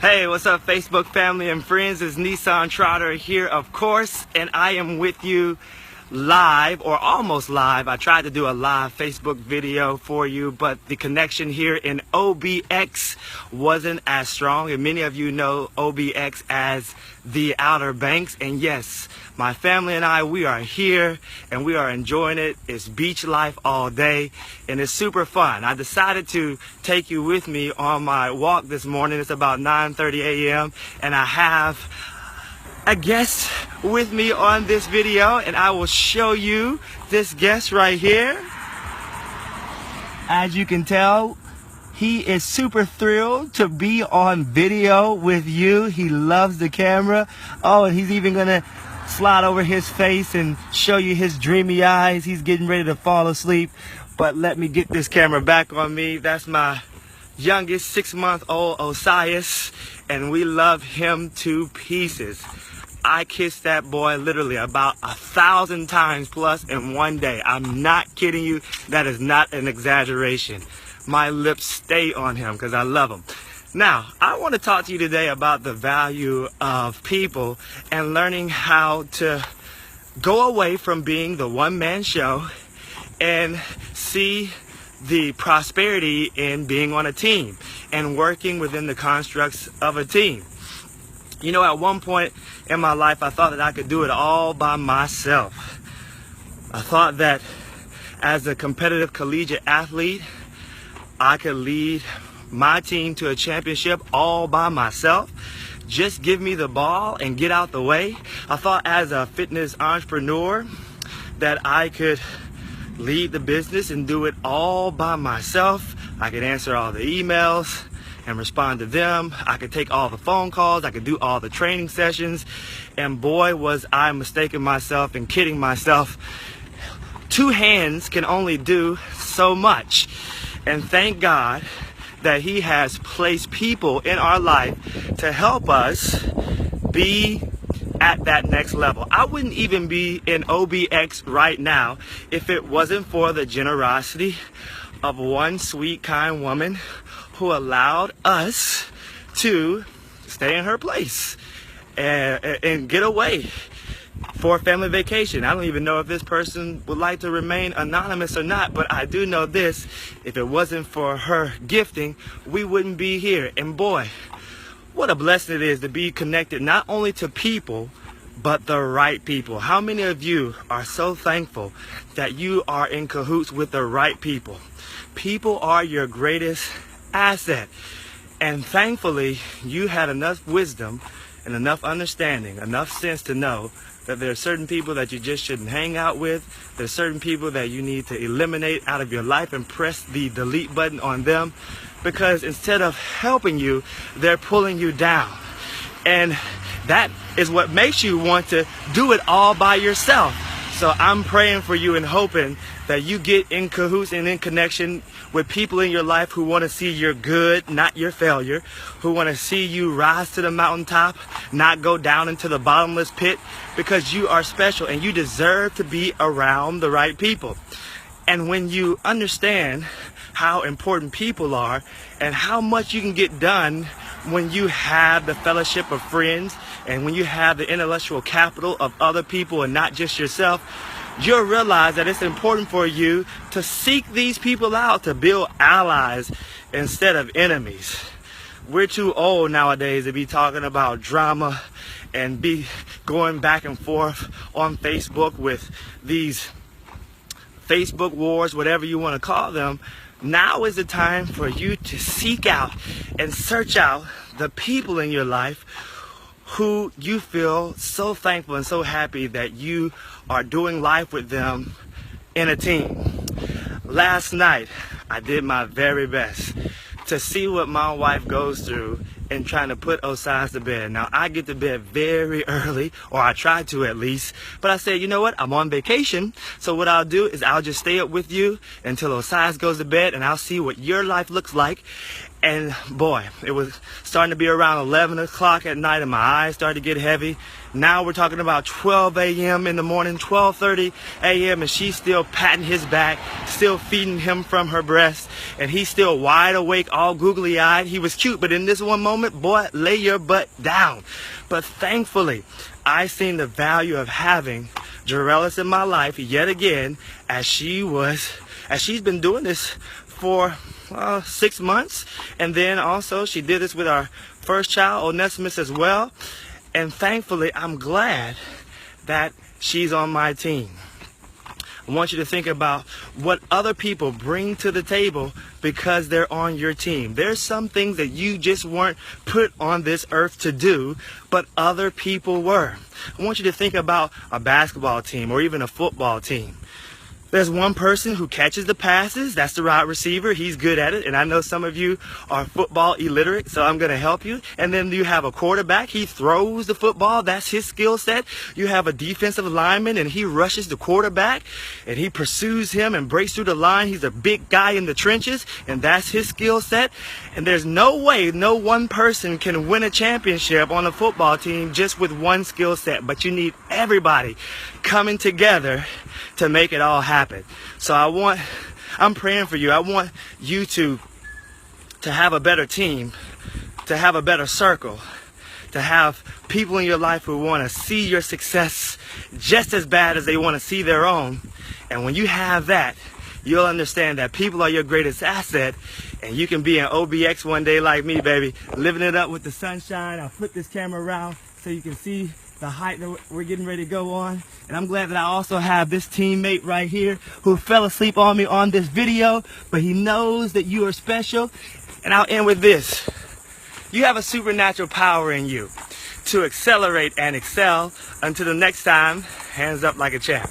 Hey, what's up, Facebook family and friends? It's Nisan Trotter here, of course, and I am with you live, or almost live. I tried to do a live Facebook video for you, but the connection here in OBX wasn't as strong, and many of you know OBX as the Outer Banks. And yes, my family and I, we are here and we are enjoying it. It's beach life all day and it's super fun. I decided to take you with me on my walk this morning. It's about 9:30 a.m. and I have a guest with me on this video, and I will show you this guest right here. As you can tell, he is super thrilled to be on video with you. He loves the camera. Oh, and he's even gonna slide over his face and show you his dreamy eyes. He's getting ready to fall asleep. But let me get this camera back on me. That's my youngest 6-month-old Osias, and we love him to pieces. I kissed that boy literally about 1,000 times plus in one day. I'm not kidding you. That is not an exaggeration. My lips stay on him because I love him. Now, I want to talk to you today about the value of people and learning how to go away from being the one-man show and see the prosperity in being on a team and working within the constructs of a team. You know, at one point in my life, I thought that I could do it all by myself. I thought that as a competitive collegiate athlete, I could lead my team to a championship all by myself. Just give me the ball and get out the way. I thought as a fitness entrepreneur that I could lead the business and do it all by myself. I could answer all the emails and respond to them. I could take all the phone calls. I could do all the training sessions. And boy, was I mistaking myself and kidding myself. 2 hands can only do so much. And thank God that He has placed people in our life to help us be at that next level. I wouldn't even be in OBX right now if it wasn't for the generosity of one sweet, kind woman who allowed us to stay in her place and get away for a family vacation. I don't even know if this person would like to remain anonymous or not, but I do know this: if it wasn't for her gifting, we wouldn't be here. And boy, what a blessing it is to be connected not only to people, but the right people. How many of you are so thankful that you are in cahoots with the right people? People are your greatest asset. And thankfully, you had enough wisdom and enough understanding, enough sense to know that there are certain people that you just shouldn't hang out with. There's certain people that you need to eliminate out of your life and press the delete button on them, because instead of helping you, they're pulling you down. And that is what makes you want to do it all by yourself. So I'm praying for you and hoping that you get in cahoots and in connection with people in your life who want to see your good, not your failure, who want to see you rise to the mountaintop, not go down into the bottomless pit, because you are special and you deserve to be around the right people. And when you understand how important people are and how much you can get done when you have the fellowship of friends and when you have the intellectual capital of other people and not just yourself, you'll realize that it's important for you to seek these people out, to build allies instead of enemies. We're too old nowadays to be talking about drama and be going back and forth on Facebook with these Facebook wars, whatever you want to call them. Now is the time for you to seek out and search out the people in your life who you feel so thankful and so happy that you are doing life with them in a team. Last night, I did my very best to see what my wife goes through in trying to put Osias to bed. Now, I get to bed very early, or I try to at least, but I said, you know what, I'm on vacation, so what I'll do is I'll just stay up with you until Osias goes to bed, and I'll see what your life looks like, And boy, it was starting to be around 11 o'clock at night and my eyes started to get heavy. Now we're talking about 12 a.m. in the morning, 12:30 a.m. and she's still patting his back, still feeding him from her breast, and he's still wide awake, all googly eyed. He was cute, but in this one moment, boy, lay your butt down. But thankfully, I seen the value of having Jarellis in my life yet again, as she's been doing this for 6 months, and then also she did this with our first child, Onesimus, as well. And thankfully, I'm glad that she's on my team. I want you to think about what other people bring to the table because they're on your team. There's some things that you just weren't put on this earth to do, but other people were. I want you to think about a basketball team or even a football team. There's one person who catches the passes. That's the wide receiver. He's good at it. And I know some of you are football illiterate, so I'm going to help you. And then you have a quarterback. He throws the football. That's his skill set. You have a defensive lineman, and he rushes the quarterback, and he pursues him and breaks through the line. He's a big guy in the trenches, and that's his skill set. And there's no way no one person can win a championship on a football team just with one skill set. But you need everybody coming together to make it all happen. So I'm praying for you. I want you to have a better team, to have a better circle, to have people in your life who want to see your success just as bad as they want to see their own. And when you have that, you'll understand that people are your greatest asset, and you can be an OBX one day like me, baby, living it up with the sunshine. I'll flip this camera around so you can see the height that we're getting ready to go on. And I'm glad that I also have this teammate right here who fell asleep on me on this video, but he knows that you are special. And I'll end with this. You have a supernatural power in you to accelerate and excel. Until the next time, hands up like a champ.